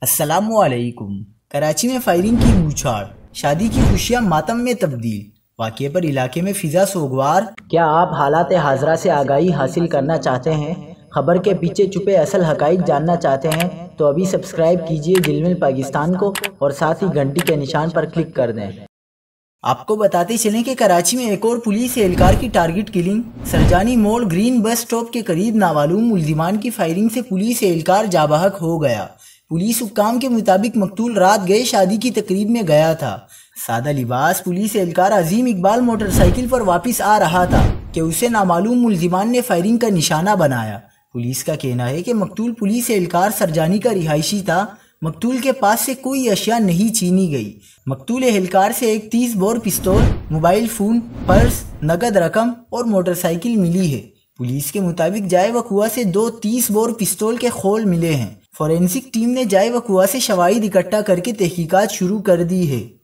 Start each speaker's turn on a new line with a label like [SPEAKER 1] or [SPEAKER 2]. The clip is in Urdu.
[SPEAKER 1] السلام علیکم۔ کراچی میں فائرنگ کی بوچھاڑ، شادی کی خوشیاں ماتم میں تبدیل، واقعے پر علاقے میں فضا سوگوار۔
[SPEAKER 2] کیا آپ حالات حاضرہ سے آگاہی حاصل کرنا چاہتے ہیں؟ خبر کے پیچھے چھپے اصل حقائق جاننا چاہتے ہیں تو ابھی سبسکرائب کیجئے دل پاکستان کو اور ساتھ ہی گھنٹی کے نشان پر کلک کر دیں۔
[SPEAKER 1] آپ کو بتاتے چلیں کہ کراچی میں ایک اور پولیس اہلکار کی ٹارگٹ کلنگ، سرجانی موڑ گرین بس سٹاپ کے قریب نامعلوم ملزمان کی فائرنگ سے پولیس اہلکار جاں بحق ہو گیا۔ پولیس حکام کے مطابق مقتول رات گئے شادی کی تقریب میں گیا تھا۔ سادہ لباس پولیس اہلکار عظیم اقبال موٹر سائیکل پر واپس آ رہا تھا کہ اسے نامعلوم ملزمان نے فائرنگ کا نشانہ بنایا۔ پولیس کا کہنا ہے کہ مقتول پولیس اہلکار سرجانی کا رہائشی تھا۔ مقتول کے پاس سے کوئی اشیاء نہیں چھینی گئی۔ مقتول اہلکار سے ایک 30 بور پستول، موبائل فون، پرس، نقد رقم اور موٹر سائیکل ملی ہے۔ پولیس کے مطابق جائے وقوع سے 2 30 بور پستول کے خول ملے ہیں۔ فورینسک ٹیم نے جائے وقوع سے شواہد اکٹھا کر کے تحقیقات شروع کر دی ہے۔